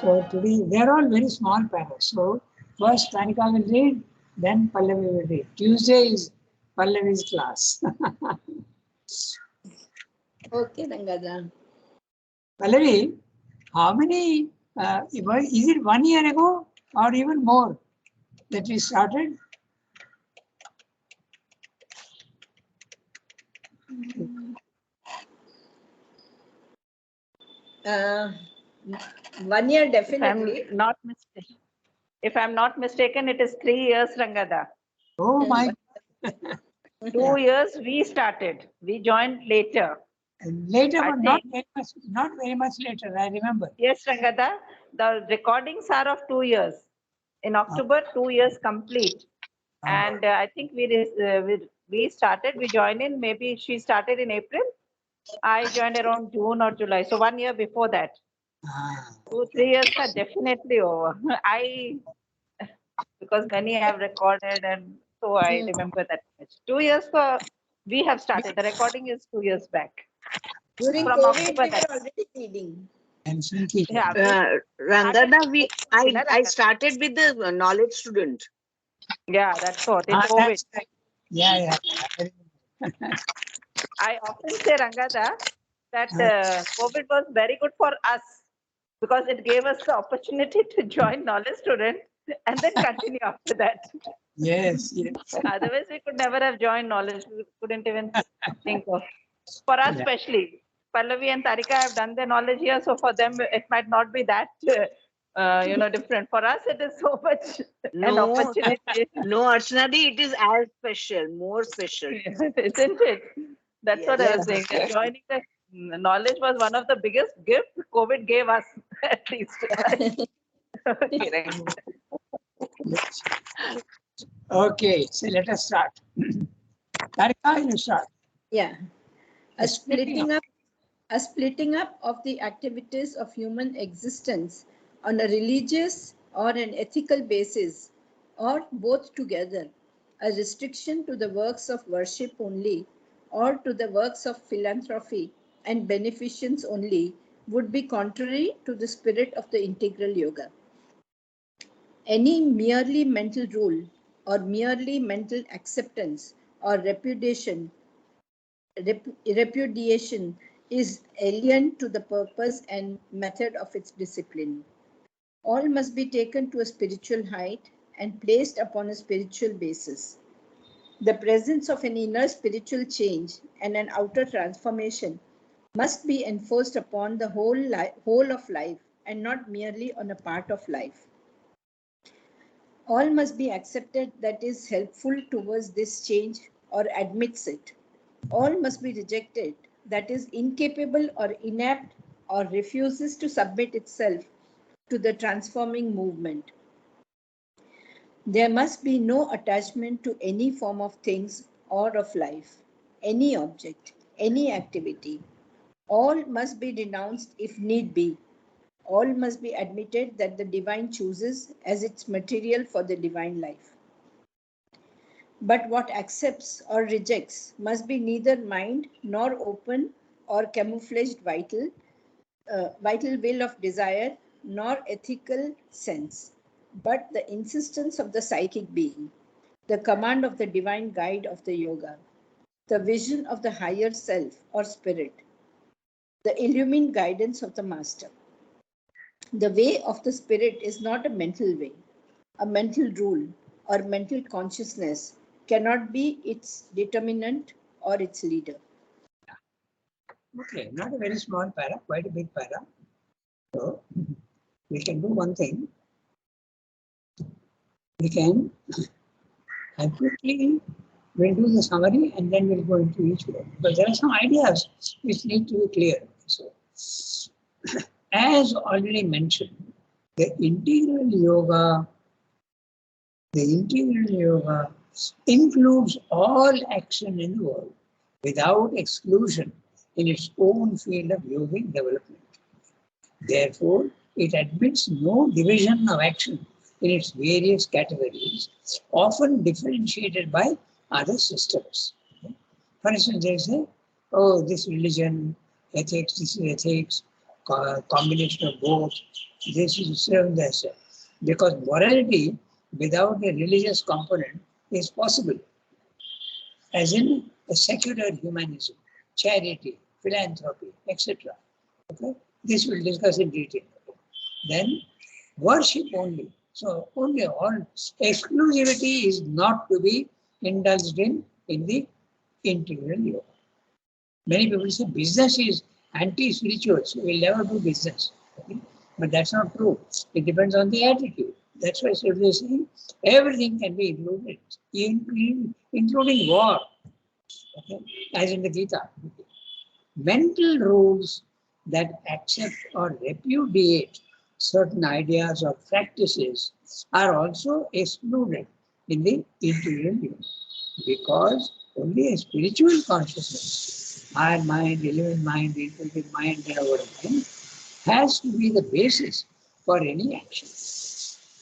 So today, they are all very small paras. So first Tanika will read, then Pallavi will read. Tuesday is Pallavi's class. Okay, Rangadhar. Pallavi, how many, is it 1 year ago or even more that we started? Uh, 1 year definitely. If I'm not mistaken, it is 3 years, Rangada. Oh my, 2 years we started. We joined later. later, I but not very much later, I remember. Yes, Rangada. The recordings are of 2 years. In October, 2 years complete. And I think we started, we joined in, maybe she started in April. I joined around June or July. So 1 year before that. Ah, 2-3 years are definitely over. Because many have recorded, and so I remember that much. 2 years we have started. The recording is 2 years back. During From COVID, October, we were already reading. and Shinki. Yeah, Rangada, I started with the knowledge student. yeah, that's what. In Ah, COVID. that's right. Yeah. I remember. I often say, Rangada, that COVID was very good for us because it gave us the opportunity to join knowledge student and then continue after that. Yes. Otherwise, we could never have joined knowledge. We couldn't even think of. For us, Yeah. especially, Pallavi and Tarika have done their knowledge here, so for them, it might not be that, different. For us, it is so much an No, opportunity. no, Archana, it is as special, more special. Isn't it? That's what I was saying. That joining the knowledge was one of the biggest gifts COVID gave us, at least. Okay, right. Okay, so let us start. Tarika, you start. Yeah. A Splitting splitting up of the activities of human existence on a religious or an ethical basis, or both together, a restriction to the works of worship only, or to the works of philanthropy and beneficence only, would be contrary to the spirit of the integral yoga. Any merely mental rule or merely mental acceptance or repudiation is alien to the purpose and method of its discipline. All must be taken to a spiritual height and placed upon a spiritual basis. The presence of an inner spiritual change and an outer transformation must be enforced upon the whole of life and not merely on a part of life. All must be accepted that is helpful towards this change or admits it. All must be rejected that is incapable or inept or refuses to submit itself to the transforming movement. There must be no attachment to any form of things or of life, any object, any activity. All must be renounced if need be. All must be admitted that the divine chooses as its material for the divine life. But what accepts or rejects must be neither mind nor open or camouflaged vital will of desire nor ethical sense, but the insistence of the psychic being, the command of the divine guide of the yoga, the vision of the higher self or spirit, the illumined guidance of the master. The way of the spirit is not a mental way. A mental rule or mental consciousness cannot be its determinant or its leader. Okay, not a very small para, quite a big para. So we can do one thing. We can quickly we'll do the summary and then we'll go into each word. But there are some ideas which need to be clear. So, as already mentioned, the integral yoga includes all action in the world without exclusion in its own field of yogic development. Therefore, it admits no division of action in its various categories, often differentiated by other systems. For instance, they say, oh, this religion, ethics, this is ethics, combination of both, This is served as because morality without a religious component is possible, as in a secular humanism, charity, philanthropy, etc. Okay, this we'll discuss in detail. Then worship only. So only all exclusivity is not to be indulged in the integral yoga. Many people say business is anti-spiritual, so we'll never do business. Okay? But that's not true. It depends on the attitude. That's why Sridhar is saying everything can be included, including war, okay? As in the Gita. Okay? Mental rules that accept or repudiate certain ideas or practices are also excluded in the integral yoga, because only a spiritual consciousness, higher mind, element mind, intuitive mind, and our mind, has to be the basis for any action.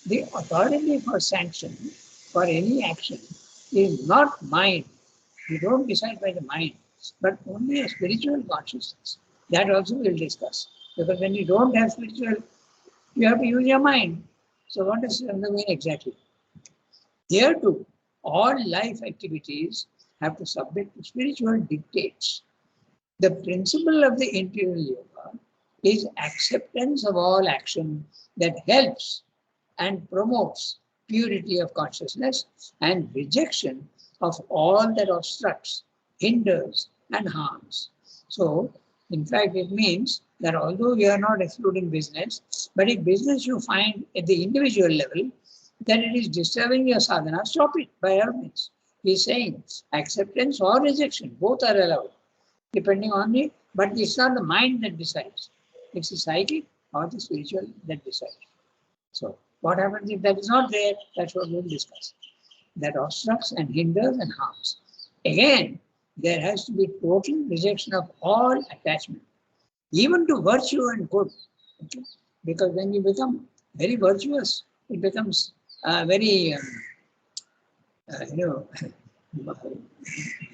The authority for sanction for any action is not mind. You don't decide by the mind, but only a spiritual consciousness. That also we'll discuss. Because when you don't have spiritual, you have to use your mind. So what does the mean exactly? Here too, all life activities have to submit to spiritual dictates. The principle of the integral yoga is acceptance of all action that helps and promotes purity of consciousness and rejection of all that obstructs, hinders, and harms. So, in fact, it means that although you are not excluding business, but if business you find at the individual level, that it is disturbing your sadhana, stop it by all means. He is saying acceptance or rejection, both are allowed, depending on it, but it's not the mind that decides. It's the psychic or the spiritual that decides. So, what happens if that is not there? That's what we'll discuss. That obstructs and hinders and harms. Again, there has to be total rejection of all attachment, even to virtue and good. Okay? Because when you become very virtuous, it becomes very,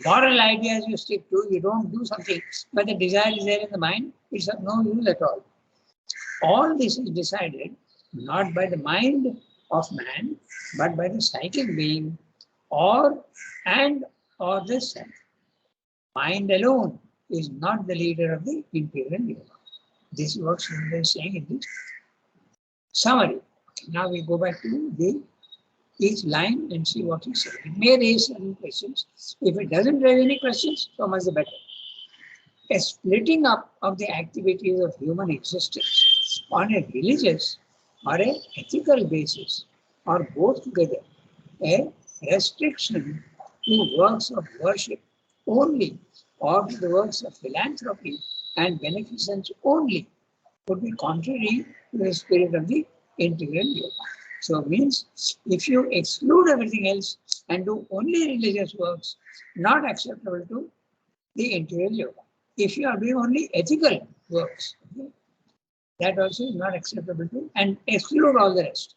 moral ideas you stick to. You don't do something, but the desire is there in the mind. It's of no use at all. All this is decided not by the mind of man, but by the psychic being or the self. Mind alone is not the leader of the integral yoga. This is what Sridhar is saying in this summary. Now we go back to each line and see what he said. It may raise certain questions. If it doesn't raise any questions, so much the better. A splitting up of the activities of human existence on a religious or an ethical basis, or both together, a restriction to works of worship only, or to the works of philanthropy and beneficence only, would be contrary to the spirit of the integral yoga. So it means if you exclude everything else and do only religious works, not acceptable to the integral yoga. If you are doing only ethical works, okay, that also is not acceptable to, and exclude all the rest.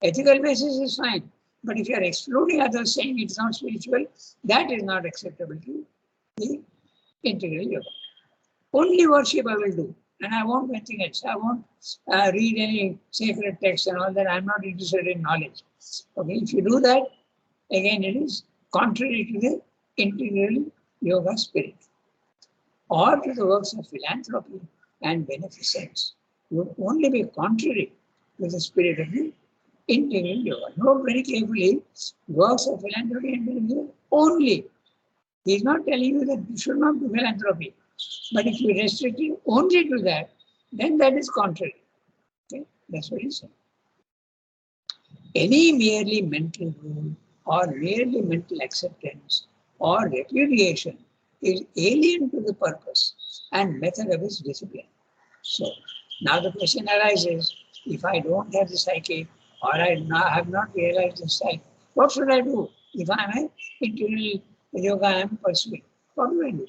Ethical basis is fine, but if you are excluding others, saying it's not spiritual, that is not acceptable to the integral yoga. Only worship I will do, and I won't do anything else. I won't read any sacred text and all that. I'm not interested in knowledge. Okay, if you do that, again it is contrary to the integral yoga spirit. Or to the works of philanthropy and beneficence would only be contrary to the spirit of the integral yoga. Note very carefully, works of philanthropy and beneficence only. He is not telling you that you should not do philanthropy. But if you restrict it only to that, then that is contrary. Okay? That's what he's saying. Any merely mental rule or merely mental acceptance or repudiation is alien to the purpose and method of his discipline. So now the question arises, if I don't have the psyche or I have not realized the psyche, what should I do? If I am an integral yoga I am pursuing, what do I do?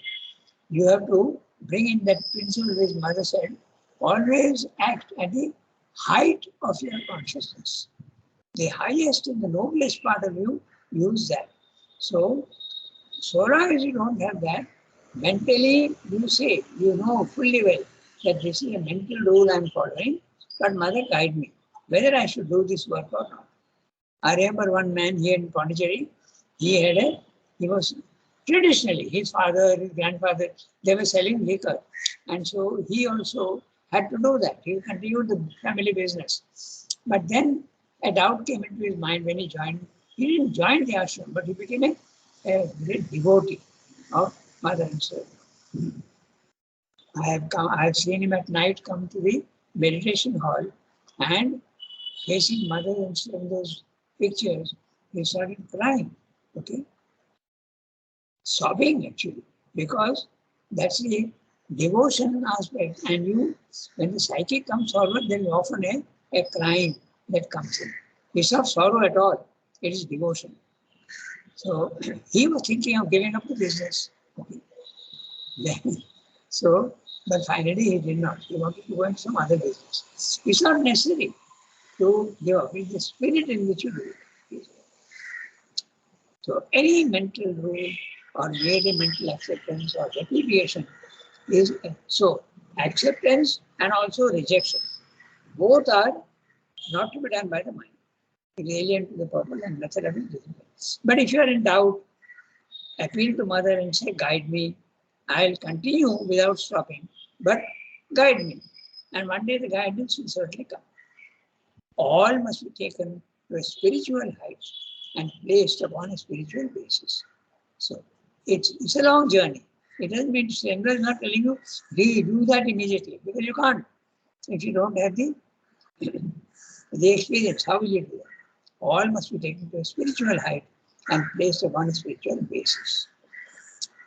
You have to bring in that principle which Mother said, always act at the height of your consciousness. The highest and the noblest part of you, use that. So long as you don't have that, mentally you say, you know fully well that this is a mental rule I am following, but mother guide me whether I should do this work or not. I remember one man here in Pondicherry, he was traditionally, his father, his grandfather, they were selling liquor. And so he also had to do that. He continued the family business. But then a doubt came into his mind when he joined. He didn't join the ashram, but he became a great devotee of mother and son. I have seen him at night come to the meditation hall, and facing mother and son in those pictures, he started crying, okay? Sobbing actually, because that's the devotion aspect. And when the psyche comes forward, there is often a crying that comes in. It's not sorrow at all, it is devotion. So he was thinking of giving up the business. Okay. So, but finally he did not. He wanted to go into some other business. It's not necessary to give up. It's the spirit in which you do it. So any mental rule or merely mental acceptance or repudiation is so acceptance and also rejection. Both are not to be done by the mind. It is alien to the purpose and method of discipline. But if you are in doubt, appeal to mother and say, guide me. I'll continue without stopping, but guide me. And one day the guidance will certainly come. All must be taken to a spiritual height and placed upon a spiritual basis. So it's a long journey. It doesn't mean Sangha is not telling you, do that immediately, because you can't. If you don't have the experience, how will you do that? All must be taken to a spiritual height and placed upon a spiritual basis.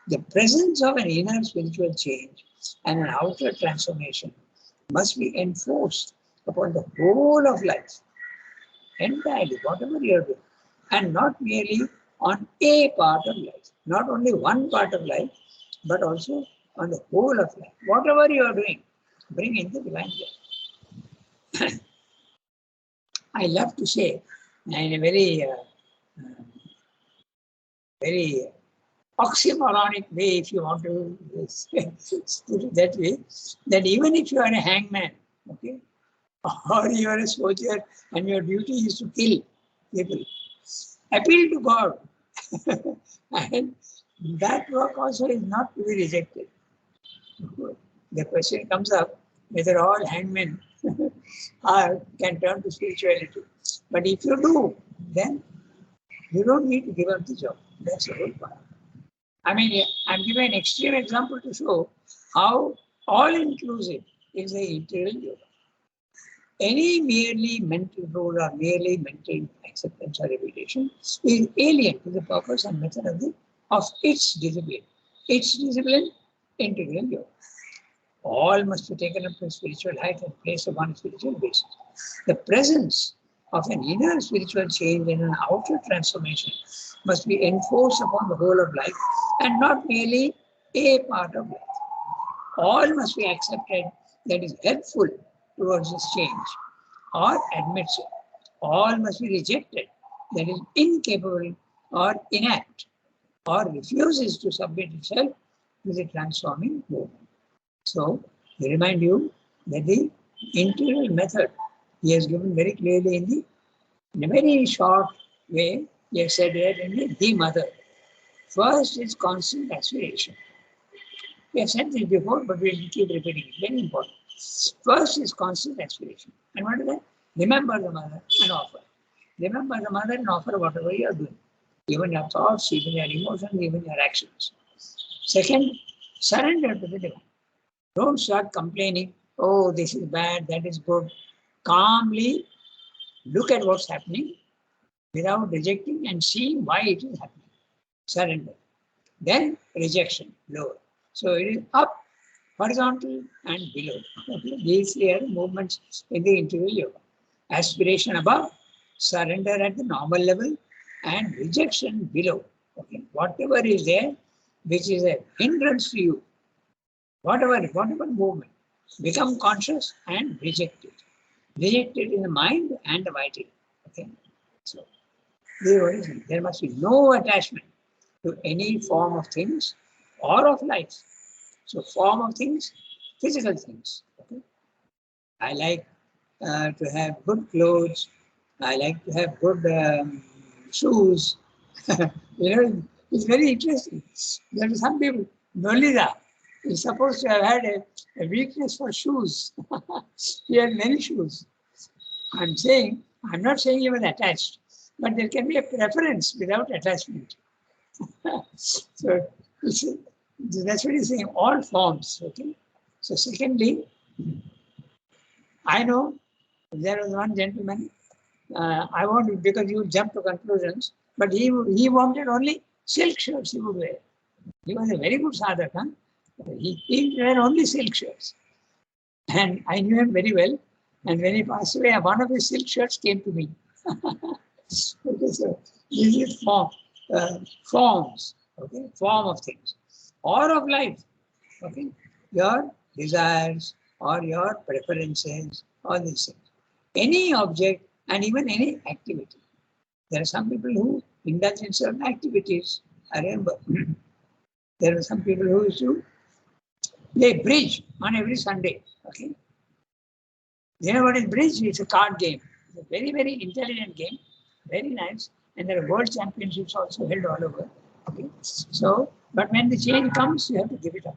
The presence of an inner spiritual change and an outer transformation must be enforced upon the whole of life, entirely, whatever you are doing, and not merely on a part of life, not only one part of life, but also on the whole of life. Whatever you are doing, bring in the divine life. I love to say, in a very oxymoronic way, if you want to put it that way, that even if you are a hangman, okay, or you are a soldier and your duty is to kill people, appeal to God. And that work also is not to be rejected. The question comes up whether all hangmen can turn to spirituality. But if you do, then you don't need to give up the job. That's the whole part. I mean, I'm giving an extreme example to show how all-inclusive is the integral yoga. Any merely mental rule or merely mental acceptance or reputation is alien to the purpose and method of its discipline. Its discipline, integral yoga. All must be taken up to a spiritual height and placed upon a spiritual basis. The presence of an inner spiritual change and an outer transformation must be enforced upon the whole of life and not merely a part of life. All must be accepted that is helpful towards this change or admits it. All must be rejected that is incapable or inapt or refuses to submit itself to the transforming movement. So, I remind you that the integral method he has given very clearly in a very short way. He has said that in the mother. First is constant aspiration. We have said this before, but we'll keep repeating it. Very important. First is constant aspiration. And what is that? Remember the mother and offer. Remember the mother and offer whatever you are doing. Even your thoughts, even your emotions, even your actions. Second, surrender to the divine. Don't start complaining, oh, this is bad, that is good. Calmly look at what's happening without rejecting and seeing why it is happening. Surrender. Then rejection, lower. So it is up, horizontal, and below. Okay. These are movements in the integral yoga. Aspiration above, surrender at the normal level, and rejection below. Okay. Whatever is there, which is a hindrance to you, whatever movement, become conscious and reject it. Reject it in the mind and the vital. Okay. So there must be no attachment to any form of things or of life. So form of things, physical things. Okay. I like to have good clothes. I like to have good shoes. You know, it's very interesting. There are some people, Nolida is supposed to have had a weakness for shoes. He had many shoes. I'm not saying he was attached, but there can be a preference without attachment. So that's what he's saying, all forms. Okay. So secondly, I know there was one gentleman, I wanted, because you jump to conclusions, but he wanted only silk shirts he would wear. He was a very good sadhak. Huh? He wear only silk shirts. And I knew him very well. And when he passed away, one of his silk shirts came to me. Okay, so this is forms, okay, form of things, or of life, okay, your desires or your preferences, all these things. Any object and even any activity. There are some people who indulge in certain activities. I remember there are some people who used to play bridge on every Sunday. Okay. You know what is bridge? It's a card game. It's a very, very intelligent game. Very nice. And there are world championships also held all over. Okay. So, but when the change comes, you have to give it up.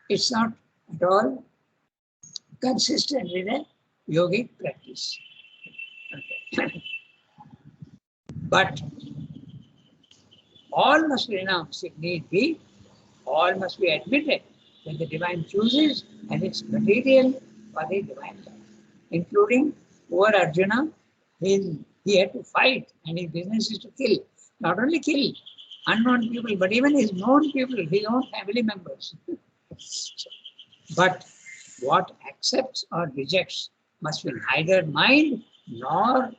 It's not at all consistent with a yogic practice. Okay. But all must be renounced if need be. All must be admitted that the divine chooses as its material for the divine life, including poor Arjuna. He had to fight, and his business is to kill. Not only kill unknown people, but even his known people, his own family members. But what accepts or rejects must be neither mind nor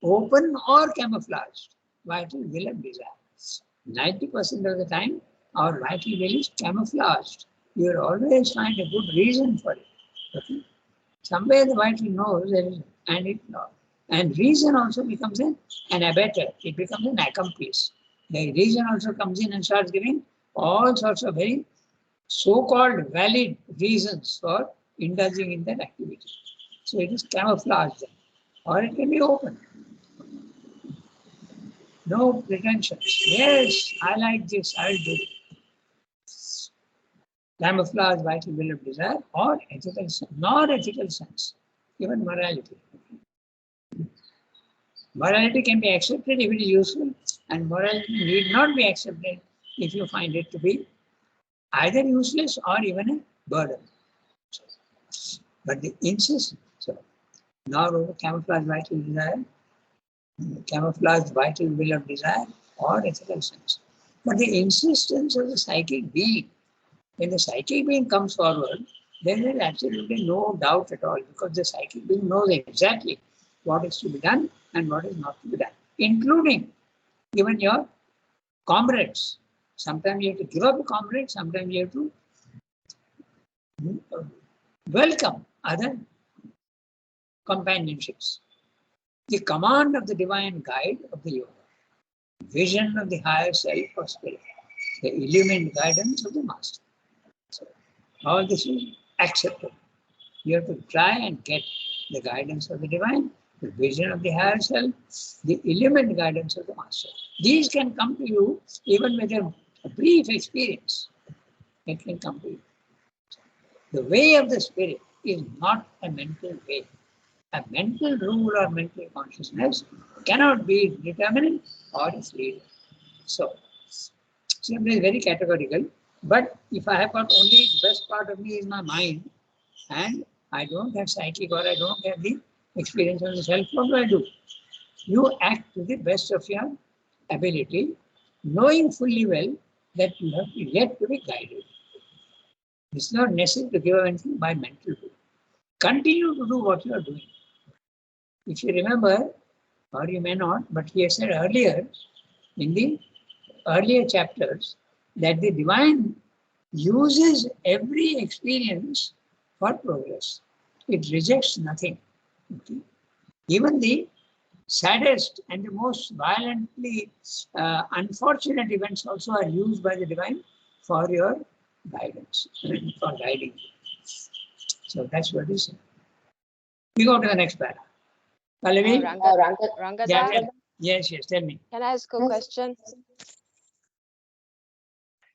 open or camouflaged. Vital will and desire. 90% of the time, our vital will is camouflaged. You will always find a good reason for it. Okay? Somewhere the vital knows, and it knows. And reason also becomes an abettor. It becomes an accomplice. The reason also comes in and starts giving all sorts of very so-called valid reasons for indulging in that activity. So it is camouflaged, or it can be open. No pretensions. Yes, I like this, I'll do it. Camouflage vital will of desire or ethical sense, nor ethical sense, even morality. Morality can be accepted if it is useful, and morality need not be accepted if you find it to be either useless or even a burden. But the insist, so nor over camouflage vital desire, camouflage vital will of desire or ethical sense. But the insistence of the psychic being, when the psychic being comes forward, then there is absolutely no doubt at all, because the psychic being knows exactly what is to be done and what is not to be done, including even your comrades. Sometimes you have to give up a comrade, sometimes you have to welcome other companionships. The command of the divine guide of the yoga, vision of the higher self or spirit, the illumined guidance of the master. So all this is acceptable. You have to try and get the guidance of the divine, the vision of the higher self, the illumined guidance of the master. These can come to you even with a brief experience. It can come to you. The way of the spirit is not a mental way. A mental rule or mental consciousness cannot be determinant or its leader. So, simply very categorical. But if I have got only the best part of me is my mind, and I don't have psychic or I don't have the experience of the self, what do I do? You act to the best of your ability, knowing fully well that you have yet to be guided. It's not necessary to give anything by mental rule. Continue to do what you are doing. If you remember, or you may not, but he has said earlier, in the earlier chapters, that the divine uses every experience for progress. It rejects nothing. Okay? Even the saddest and the most violently unfortunate events also are used by the divine for your guidance, for guiding you. So that's what he said. We go to the next paragraph. Pallavi? Rangada, Yeah, yes, tell me. can I ask a question?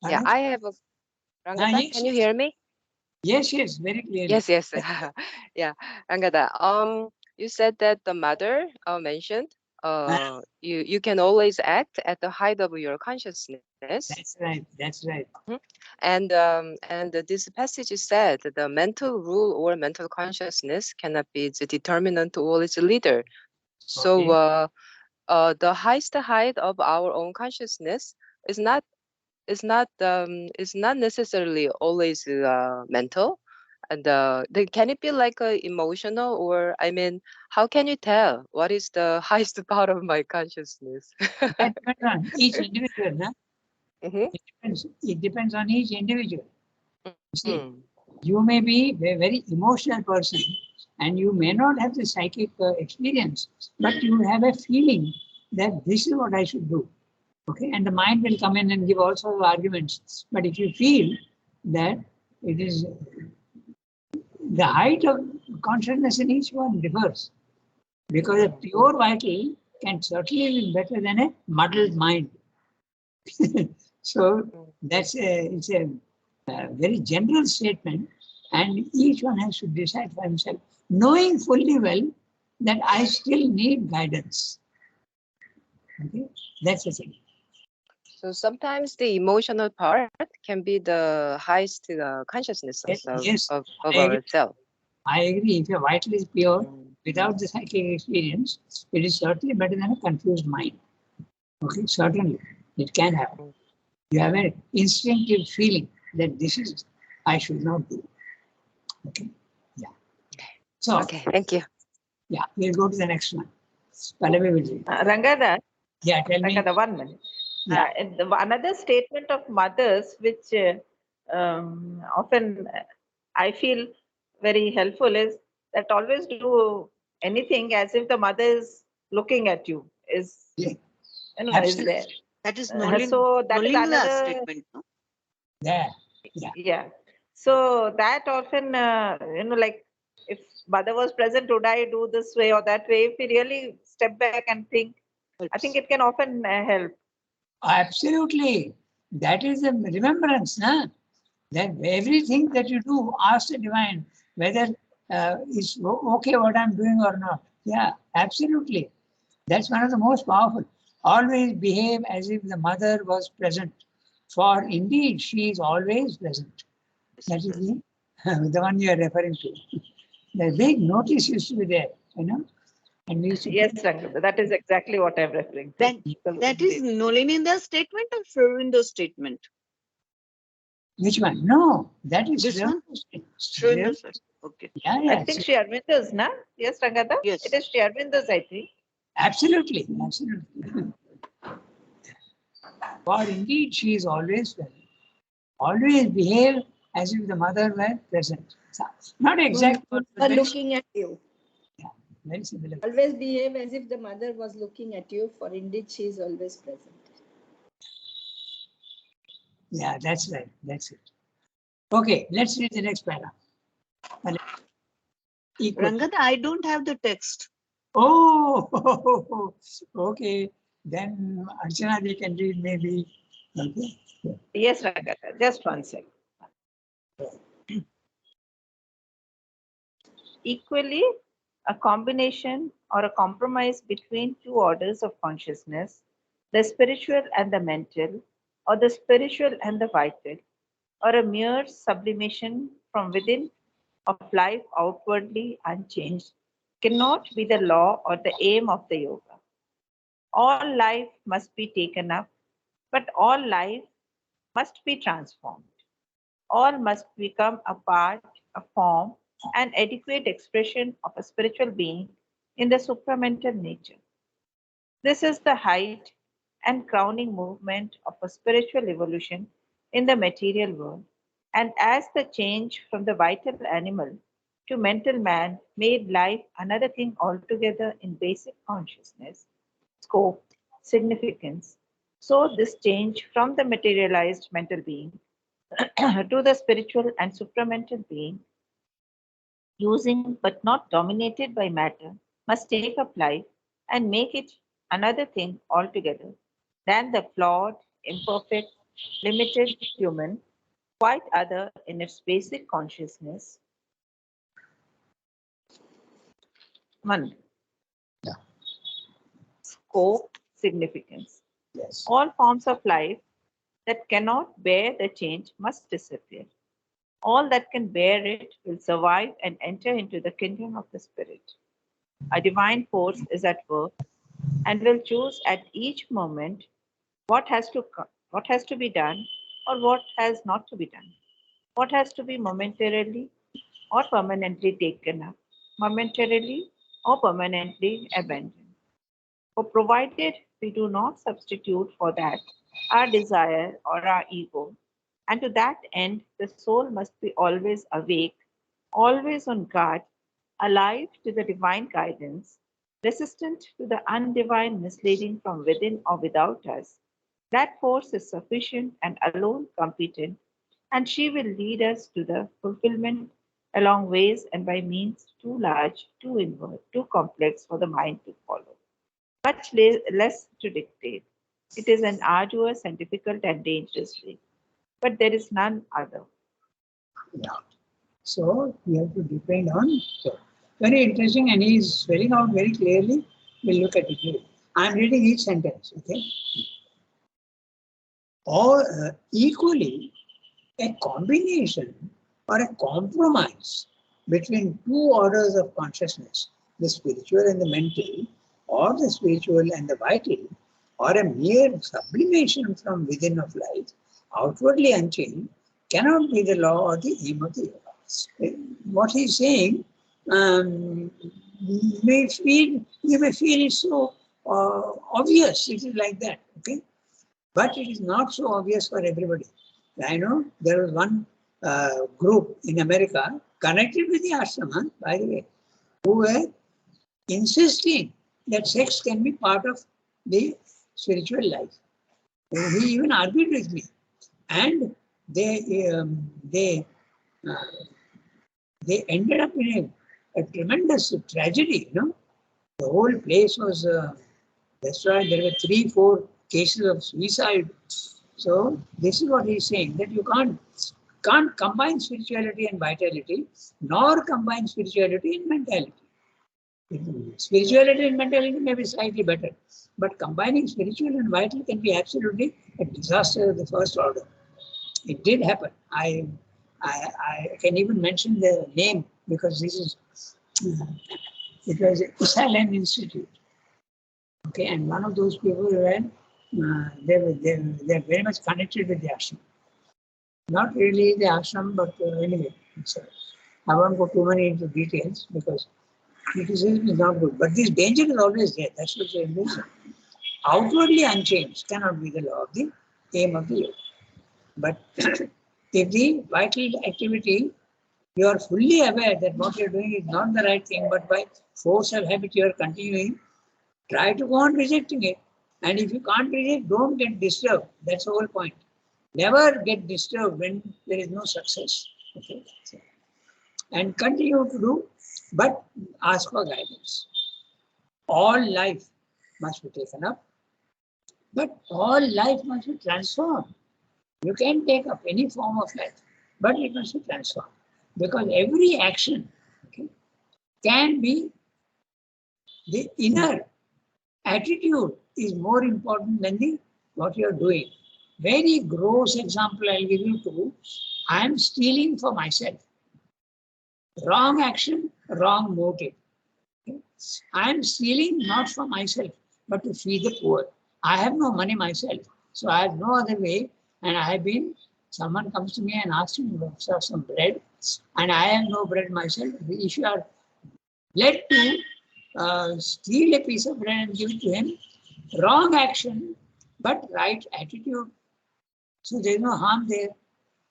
Yeah, Pardon? I have a Rangada, yes, can you hear me? Yes, very clearly. Yes. Yeah, Rangada. You said that the mother mentioned you can always act at the height of your consciousness. That's right. And this passage said that the mental rule or mental consciousness cannot be the determinant or its leader. So Okay. the highest height of our own consciousness is not necessarily always mental. And can it be like emotional, or I mean, how can you tell what is the highest part of my consciousness? That depends on each individual. No? Mhm. It depends on each individual. See, Mm. you may be a very emotional person and you may not have the psychic experience, but you have a feeling that this is what I should do. Okay, and the mind will come in and give all sorts of arguments. But if you feel that it is the height of consciousness in each one differs, because a pure vital can certainly be better than a muddled mind. So it's a very general statement, and each one has to decide for himself, knowing fully well that I still need guidance. Okay, that's the thing. So sometimes the emotional part can be the highest consciousness Yes, of I agree. ourselves. I agree. If your vital is pure, Mm. without the psychic experience, it is certainly better than a confused mind. Okay, certainly, it can happen. You have an instinctive feeling that this is I should not do. Okay, yeah. So, Okay, thank you. yeah, we'll go to the next one. Pallavi will read. Rangada, Yeah, tell me. Rangada, 1 minute. Yeah. And another statement of mothers, which often I feel very helpful, is that always do anything as if the mother is looking at you. Is Yeah, is there? That is So that is Nolinda another statement. No? there. Yeah. Yeah. So that often, like if mother was present, would I do this way or that way? If we really step back and think, I think it can often help. Absolutely. That is a remembrance, na? That everything that you do, ask the divine whether it's okay what I'm doing or not. Yeah, absolutely. That's one of the most powerful. Always behave as if the mother was present. For indeed, she is always present. That is the one you are referring to. The big notice used to be there, and we used to Yes, Rangada, that is exactly what I'm referring to. That is Nolinda's statement or Sri Aurobindo's statement? Which one? No, that is This one? Sri Sri Aurobindo. Okay. Yeah, I think Sri Aurobindo's, na? Yes, Rangada? Yes. It is Sri Aurobindo's, I think. Absolutely. For indeed, she is always present. Always behave as if the mother were present. So, not exact, but Are very, looking at you. very similar. Always behave as if the mother was looking at you, for indeed she is always present. Yeah, that's right. That's it. Okay, let's read the next paragraph. Equal. Rangada, I don't have the text. Oh, okay. Then Archana, they can read maybe. Okay. Yes, Rangada, just 1 second. Equally, a combination or a compromise between two orders of consciousness, the spiritual and the mental, or the spiritual and the vital, or a mere sublimation from within of life outwardly unchanged, cannot be the law or the aim of the yoga. All life must be taken up, but all life must be transformed. All must become a part, a form, an adequate expression of a spiritual being in the supramental nature. This is the height and crowning movement of a spiritual evolution in the material world. And as the change from the vital animal to mental man made life another thing altogether in basic consciousness, scope, significance, so this change from the materialized mental being to the spiritual and supramental being using but not dominated by matter, must take up life and make it another thing altogether than the flawed, imperfect, limited human, quite other in its basic consciousness. One, Yeah. scope, significance. Yes. All forms of life that cannot bear the change must disappear. All that can bear it will survive and enter into the kingdom of the spirit. A divine force is at work and will choose at each moment what has to be done or what has not to be done, what has to be momentarily or permanently taken up, momentarily or permanently abandoned. For provided we do not substitute for that our desire or our ego, and to that end the soul must be always awake, always on guard, alive to the divine guidance, resistant to the undivine misleading from within or without us. That force is sufficient and alone competent, and she will lead us to the fulfillment along ways and by means too large, too inward, too complex for the mind to follow, much less to dictate. It is an arduous and difficult and dangerous way, but there is none other. Yeah. So we have to depend on. So very interesting, and he is spelling out very clearly. We'll look at it here. I am reading each sentence. Okay. Or equally, a combination or a compromise between two orders of consciousness, the spiritual and the mental, or the spiritual and the vital, or a mere sublimation from within of life, outwardly unchanged, cannot be the law or the aim of the yoga. What he's saying, you may feel it so obvious. It is like that, okay? But it is not so obvious for everybody. I know there was one group in America connected with the ashrama, by the way, who were insisting that sex can be part of the spiritual life. He even argued with me, and they ended up in a tremendous tragedy. You know, the whole place was destroyed. There were 3-4 cases of suicide. So this is what he's saying, that you can't combine spirituality and vitality, nor combine spirituality and mentality. Spirituality and mentality may be slightly better, but combining spiritual and vital can be absolutely a disaster of the first order. It did happen. I can even mention the name because this is it was Salem Institute. Okay, and one of those people were they're very much connected with the ashram. Not really the ashram, but anyway, I won't go too many into details because criticism is not good. But this danger is always there. That's what they mean. Outwardly unchanged cannot be the law of the aim of the yoga. But if the vital activity, you are fully aware that what you're doing is not the right thing, but by force of habit you are continuing, try to go on rejecting it. And if you can't reject, don't get disturbed. That's the whole point. Never get disturbed when there is no success. Okay? And continue to do, but ask for guidance. All life must be taken up, but all life must be transformed. You can take up any form of life, but it must be transformed. Because every action, okay, can be the inner attitude is more important than the what you are doing. Very gross example I'll give you too. I am stealing for myself. Wrong action, wrong motive. Okay? I am stealing not for myself, but to feed the poor. I have no money myself, so I have no other way. And I have been, someone comes to me and asks me for some bread, and I have no bread myself. If you are led to steal a piece of bread and give it to him, wrong action, but right attitude. So there is no harm there,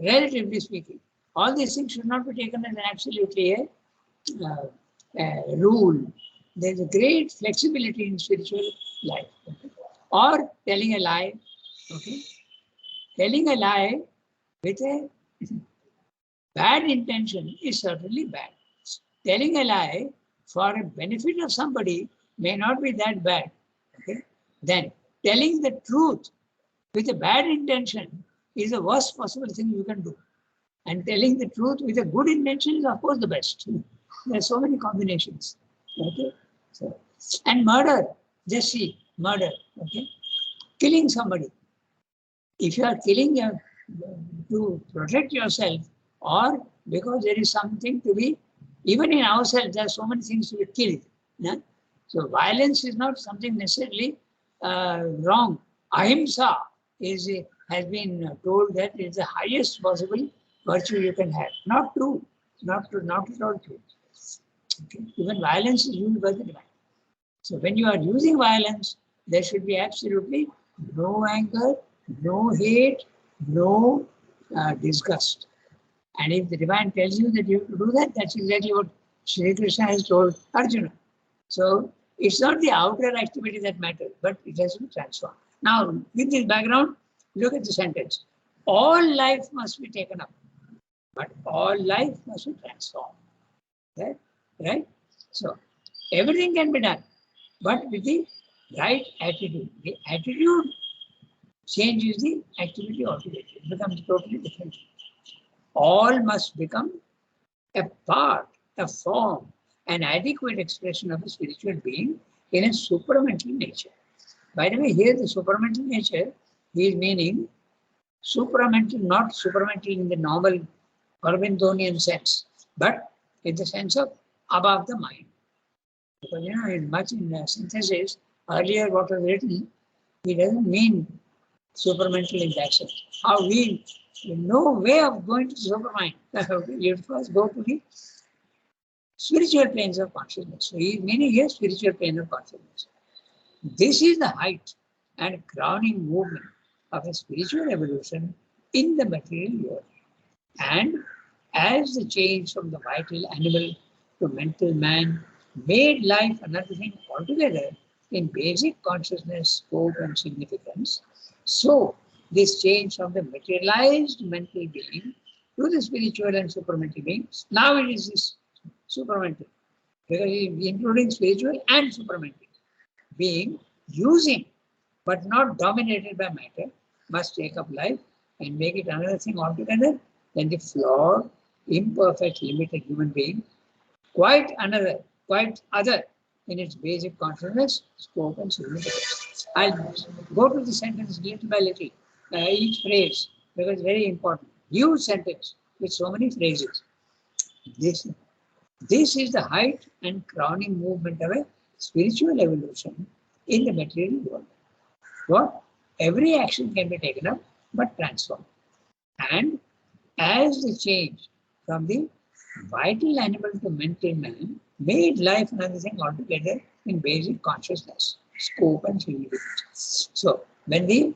relatively speaking. All these things should not be taken as absolutely a rule. There is a great flexibility in spiritual life. Okay? Or telling a lie. Okay? Telling a lie with a bad intention is certainly bad. telling a lie for a benefit of somebody may not be that bad. Okay? Then telling the truth with a bad intention is the worst possible thing you can do. And telling the truth with a good intention is, of course, the best. There are so many combinations. Okay? So, and murder, just see, murder. Okay? Killing somebody. If you are killing to protect yourself, or because there is something to be, even in ourselves, there are so many things to be killed. Yeah? So violence is not something necessarily wrong. Ahimsa has been told that it is the highest possible virtue you can have. Not true. Not true. Not at all true. Okay? Even violence is used by the divine. So when you are using violence, there should be absolutely no anger, no hate, no disgust. And if the divine tells you that you have to do that, that's exactly what Sri Krishna has told Arjuna. So it's not the outer activity that matters, but it has to be transformed. Now, with this background, look at the sentence. All life must be taken up, but all life must be transformed. Right? Right? So everything can be done, but with the right attitude. The attitude changes the activity altogether. It becomes totally different. All must become a part, a form, an adequate expression of a spiritual being in a supramental nature. By the way, here the supramental nature is meaning supramental, not supramental in the normal Aurobindonian sense, but in the sense of above the mind. Because in synthesis, earlier what was written, it doesn't mean supramental in that sense. How we no way of going to the supermind. You first go to the spiritual planes of consciousness. So he is meaning here spiritual plane of consciousness. This is the height and crowning movement of a spiritual evolution in the material world. And as the change from the vital animal to mental man made life another thing altogether in basic consciousness, scope, and significance, so this change from the materialized mental being to the spiritual and supramental beings, now it is this supramental, because it is including spiritual and supramental being, using but not dominated by matter, must take up life and make it another thing altogether than the flawed, imperfect, limited human being, quite other in its basic consciousness, scope, and significance. I'll go to the sentence little by little, each phrase, because it's very important. Huge sentence with so many phrases. This is the height and crowning movement of a spiritual evolution in the material world. What? Every action can be taken up but transformed. And as the change from the vital animal to mental man made life another thing altogether in basic consciousness, scope, and significance. So when the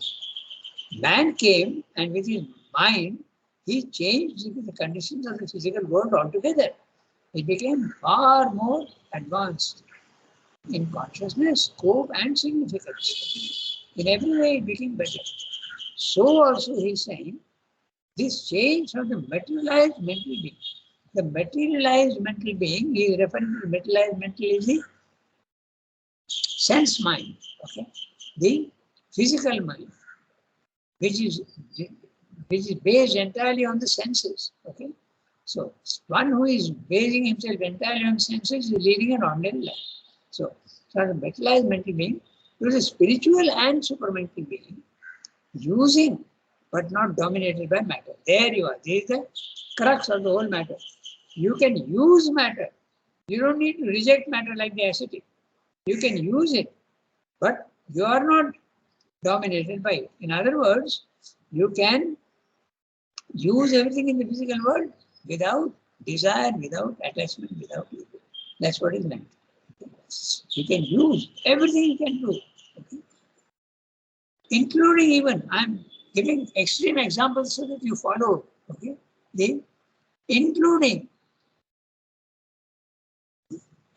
man came and with his mind, he changed the conditions of the physical world altogether. He became far more advanced in consciousness, scope, and significance. In every way, it became better. So also he is saying, this change from the materialized mental being. The materialized mental being, he is referring to the materialized mental is the sense mind, okay? The physical mind, which is based entirely on the senses, okay? So one who is basing himself entirely on senses is leading an ordinary life. So the materialized mental being to the spiritual and supramental being, using but not dominated by matter. There you are. There is the crux of the whole matter. You can use matter. You don't need to reject matter like the ascetic. You can use it, but you are not dominated by it. In other words, you can use everything in the physical world without desire, without attachment, without ego. That's what is meant. You can use everything you can do, okay? Including even, I'm giving extreme examples so that you follow, okay? Including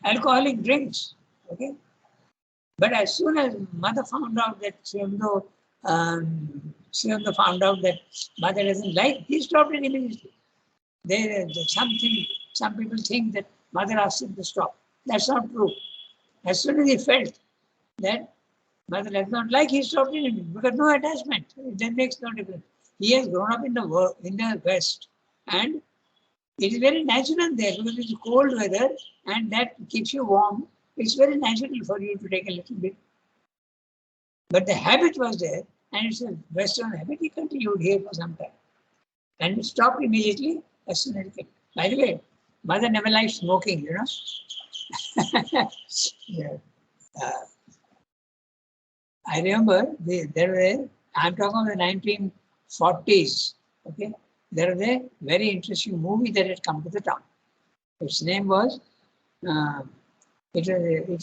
alcoholic drinks, okay? But as soon as mother found out that Sriyamdo found out that mother doesn't like, he stopped it immediately. Some people think that mother asked him to stop. That's not true. As soon as he felt that mother does not like, he stopped it because no attachment. That makes no difference. He has grown up in the West, and it is very natural there because it's cold weather and that keeps you warm. It's very natural for you to take a little bit. But the habit was there, and it's a Western habit. He continued here for some time and stopped immediately as soon as he came. By the way, mother never liked smoking, you know. Yeah. I remember I'm talking of the 1940s, okay? There was a very interesting movie that had come to the town. Its name was, it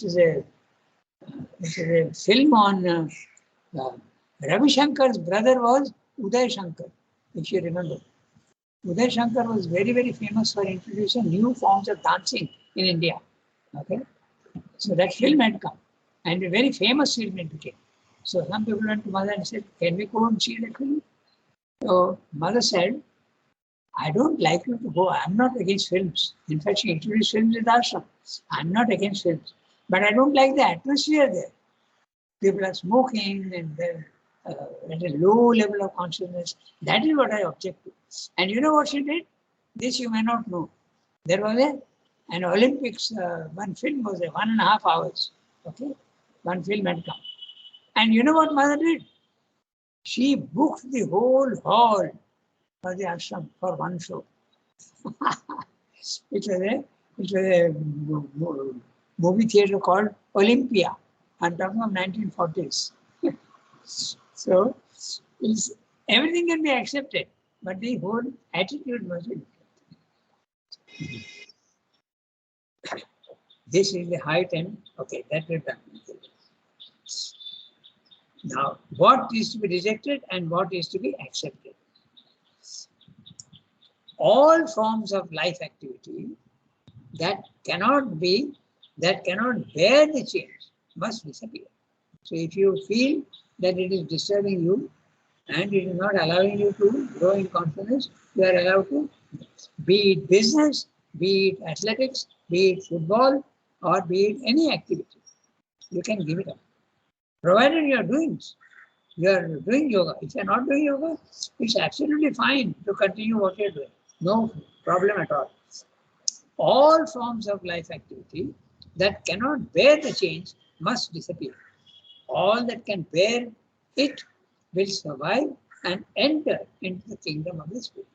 is a film on Ravi Shankar's brother was Uday Shankar, if you remember. Uday Shankar was very, very famous for introducing new forms of dancing in India. Okay, so that film had come, and a very famous film it became. So some people went to mother and said, "Can we go and see that film?" So mother said, "I don't like you to go. I'm not against films. In fact, she introduced films in the ashram. I'm not against films, but I don't like the atmosphere there. People are smoking and they're at a low level of consciousness. That is what I object to." And you know what she did? This you may not know. There was an Olympics, one film was 1.5 hours. Okay, one film had come. And you know what mother did? She booked the whole hall for the ashram for one show. It was a movie theater called Olympia. I'm talking of 1940s. So everything can be accepted, but the whole attitude must be. This is the high time. Okay, that we're done. Now, what is to be rejected and what is to be accepted? All forms of life activity that cannot bear the change must disappear. So if you feel that it is disturbing you and it is not allowing you to grow in confidence, you are allowed to, be it business, be it athletics, be it football, or be it any activity. You can give it up. Provided you are doing yoga. If you are not doing yoga, it's absolutely fine to continue what you are doing. No problem at all. All forms of life activity that cannot bear the change must disappear. All that can bear it will survive and enter into the kingdom of the spirit.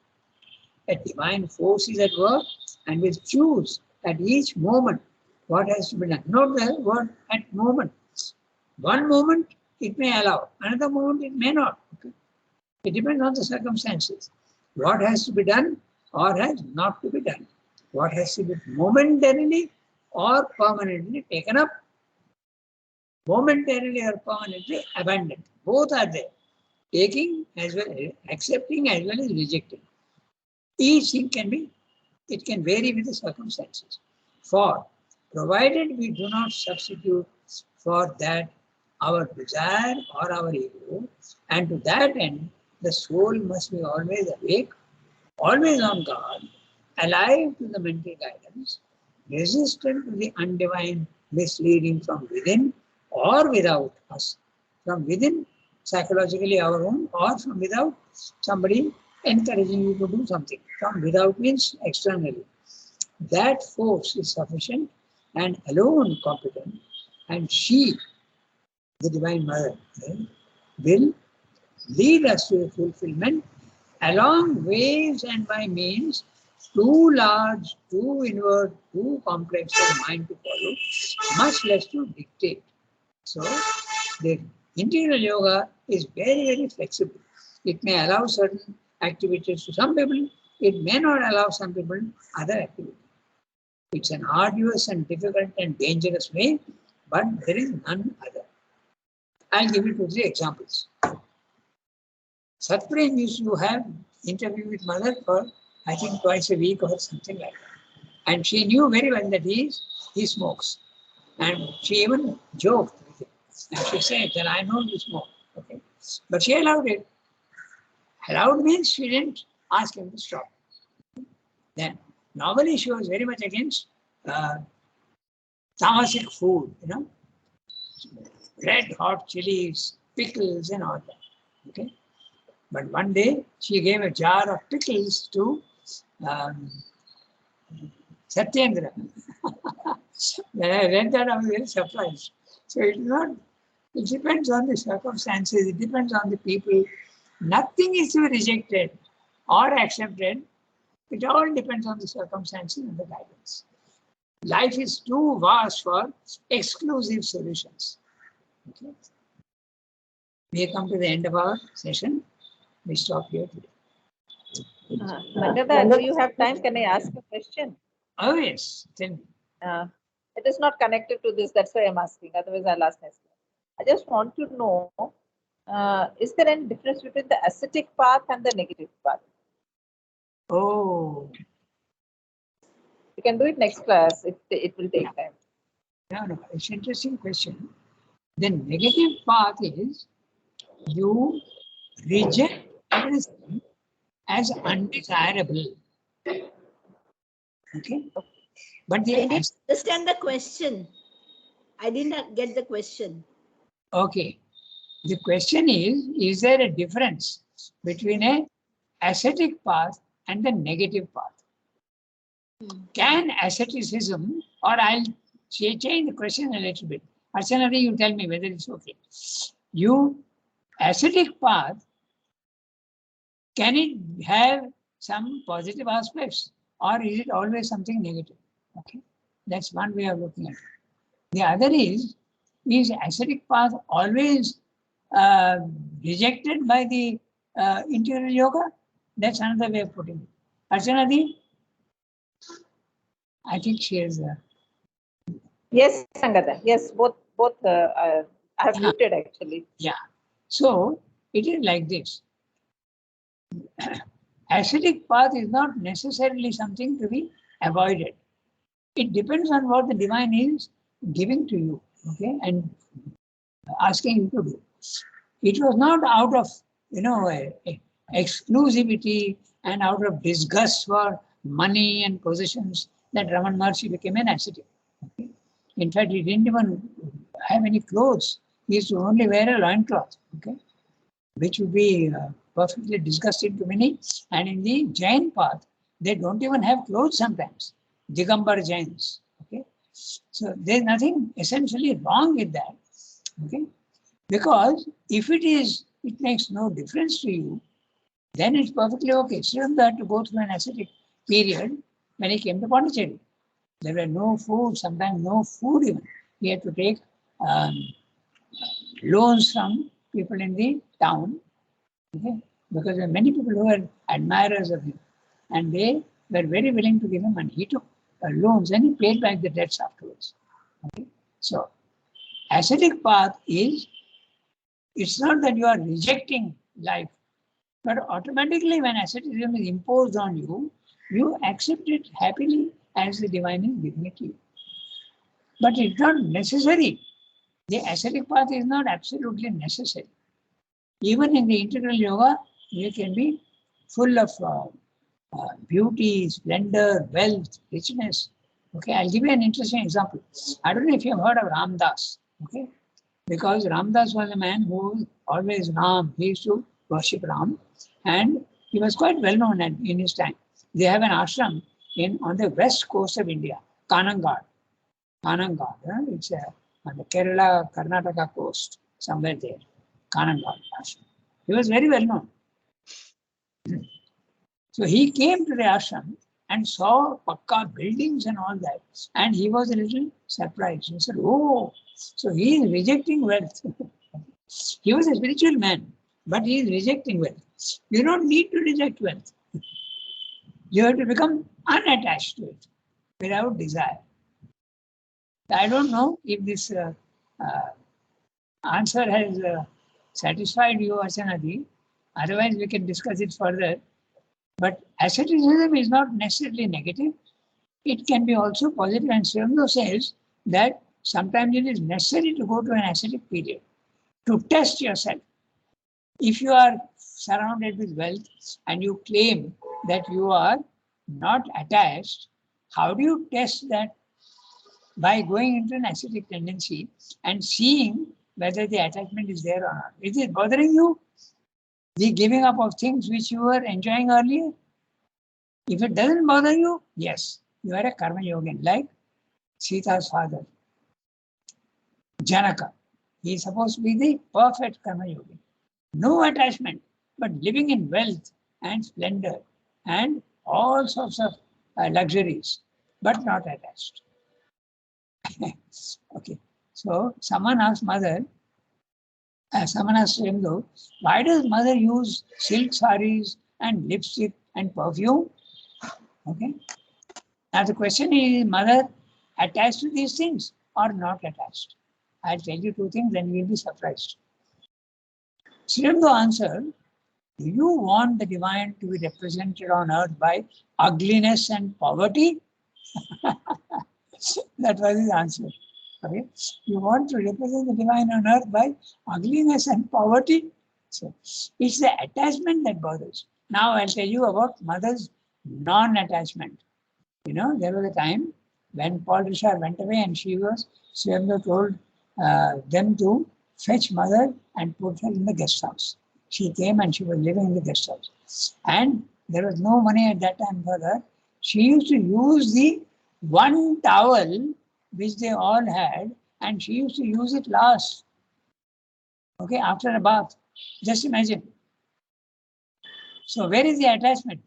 A divine force is at work and will choose at each moment what has to be done. Not the word at moment. One moment it may allow, another moment it may not. Okay? It depends on the circumstances. What has to be done or has not to be done. What has to be momentarily or permanently taken up, momentarily or permanently abandoned. Both are there. Taking as well, accepting as well as rejecting. Each thing can vary with the circumstances. For provided we do not substitute for that our desire or our ego, and to that end, the soul must be always awake, always on guard, alive to the mental guidance, resistant to the undivine misleading from within or without us. From within, psychologically our own, or from without, somebody encouraging you to do something. From without means externally. That force is sufficient and alone competent, and she, the Divine Mother, will lead us to the fulfillment along ways and by means too large, too inward, too complex for the mind to follow, much less to dictate. So, the integral yoga is very, very flexible. It may allow certain activities to some people, it may not allow some people other activities. It's an arduous and difficult and dangerous way, but there is none other. I'll give you 2 or 3 examples. Satprem used to have interview with mother for, I think, twice a week or something like that. And she knew very well that he smokes. And she even joked with him. And she said that I know you smoke. Okay. But she allowed it. Allowed means she didn't ask him to stop. Then, normally she was very much against tamasic food, red hot chilies, pickles and all that. Okay. But one day she gave a jar of pickles to Satyendra. When I read that, I was very surprised. So it depends on the circumstances, it depends on the people. Nothing is to be rejected or accepted. It all depends on the circumstances and the guidance. Life is too vast for exclusive solutions. Okay. We have come to the end of our session. We stop here today. Nagada, do you have time? Can I ask a question? Oh yes, tell me. It is not connected to this, that's why I'm asking. Otherwise, I'll ask next time. I just want to know, is there any difference between the ascetic path and the negative path? Oh, You can do it next class if it will take time. no, it's an interesting question. The negative path is you reject everything as undesirable. Okay? But I didn't understand the question. I did not get the question. okay. The question is there a difference between a ascetic path and the negative path? Can asceticism, or I'll change the question a little bit. Archana, you tell me whether it's okay. Ascetic path, can it have some positive aspects or is it always something negative? Okay, that's one way of looking at it. The other is ascetic path always rejected by the interior yoga? That's another way of putting it. Archana, I think she is. Yes, Sangada. Yes, both. I have muted actually. Yeah. So it is like this. Ascetic path is not necessarily something to be avoided. It depends on what the divine is giving to you, okay, and asking you to do. It was not out of exclusivity and out of disgust for money and possessions that Raman Maharshi became an ascetic. Okay? In fact, he didn't even have any clothes. He used to only wear a loincloth, okay, which would be perfectly disgusting to many. And in the Jain path, they don't even have clothes sometimes. Digambar Jains. Okay, so there's nothing essentially wrong with that. Okay, because if it makes no difference to you, then it's perfectly okay. Sridhar had to go through an ascetic period when he came to Pondicherry. There were no food, sometimes no food even. He had to take loans from people in the town, okay? Because there were many people who were admirers of him and they were very willing to give him money. He took loans and he paid back the debts afterwards. Okay? So, ascetic path is, it's not that you are rejecting life, but automatically when asceticism is imposed on you, you accept it happily as the divine is giving it to you. But it's not necessary. The ascetic path is not absolutely necessary. Even in the integral yoga, you can be full of beauty, splendor, wealth, richness. Okay, I'll give you an interesting example. I don't know if you've heard of Ram Dass. Okay, because Ram Dass was a man who was always Ram. He used to worship Ram, and he was quite well known in his time. They have an ashram on the west coast of India, Kanangad. It's on the Kerala, Karnataka coast, somewhere there. Kanangad ashram. He was very well known. So he came to the ashram and saw pakka buildings and all that. And he was a little surprised. He said, oh, so he is rejecting wealth. He was a spiritual man, but he is rejecting wealth. You don't need to reject wealth. You have to become unattached to it without desire. I don't know if this answer has satisfied you, Archana. Otherwise, we can discuss it further. But asceticism is not necessarily negative. It can be also positive, and Srimdo says that sometimes it is necessary to go to an ascetic period to test yourself. If you are surrounded with wealth and you claim that you are not attached, how do you test that by going into an acidic tendency and seeing whether the attachment is there or not. Is it bothering you? The giving up of things which you were enjoying earlier? If it doesn't bother you, yes, you are a karma yogin, like Sita's father, Janaka. He is supposed to be the perfect karma yogin. No attachment, but living in wealth and splendor and all sorts of luxuries, but not attached. Okay, so someone asked mother, someone asked Srimdo, why does mother use silk saris and lipstick and perfume? Okay. Now the question is, mother attached to these things or not attached? I'll tell you two things, then you'll be surprised. Srimdo answered, do you want the divine to be represented on earth by ugliness and poverty? That was his answer. Okay. You want to represent the divine on earth by ugliness and poverty? So it's the attachment that bothers. Now I'll tell you about mother's non-attachment. You know, there was a time when Paul Richard went away and Srimdo told them to fetch mother and put her in the guest house. She came and she was living in the guest house. And there was no money at that time for her. She used to use the one towel which they all had, and she used to use it last. Okay, after a bath. Just imagine. So where is the attachment?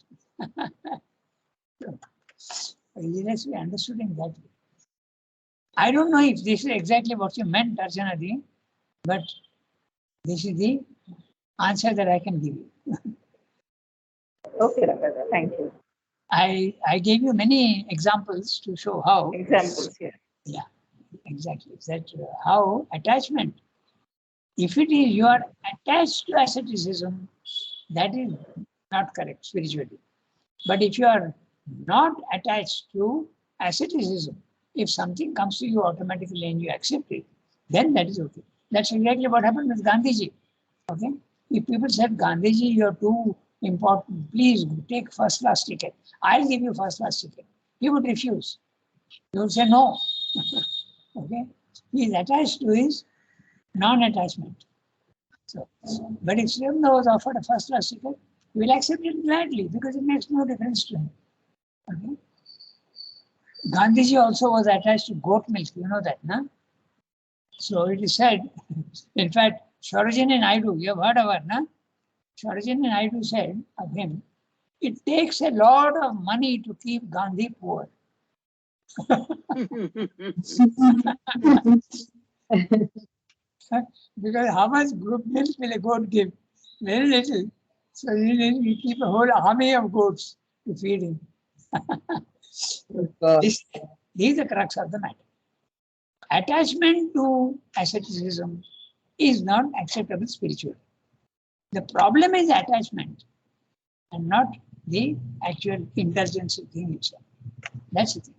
Yes, we understood in that way. I don't know if this is exactly what you meant, Archana, but this is the answer that I can give you. Okay, Rangada, thank you. I gave you many examples to show how. Examples here. Yeah, exactly. That how attachment, if it is you are attached to asceticism, that is not correct spiritually. But if you are not attached to asceticism, if something comes to you automatically and you accept it, then that is okay. That's exactly what happened with Gandhiji. Okay. If people said, Gandhiji, you're too important, please take first class ticket. I'll give you first class ticket. He would refuse. He would say no. Okay. He is attached to his non-attachment. So, but if Srimdo was offered a first class ticket, he will accept it gladly because it makes no difference to him. Okay. Gandhiji also was attached to goat milk, you know that, no? So it is said, in fact, Sarojini Naidu, you have heard of her, no? Sarojini Naidu said of him, it takes a lot of money to keep Gandhi poor. Because how much group milk will a goat give? Very little. So you keep a whole army of goats to feed him. This is the crux of the matter. Attachment to asceticism is not acceptable spiritually. The problem is attachment and not the actual indulgence thing itself. That's the thing.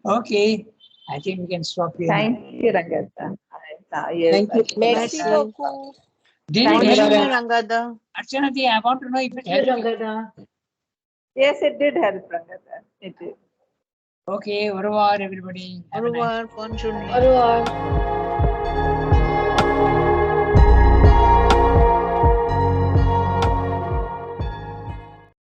Okay, I think we can stop here. Thank you, Rangada. Yes, Thank you. Merci Archana. beaucoup. Did Thank it you, help? Rangada. Archana, I want to know if it helped. Yes, it did help, Rangada. It did. Okay, au revoir, everybody. Have a nice Au revoir, Bonjour. Au revoir.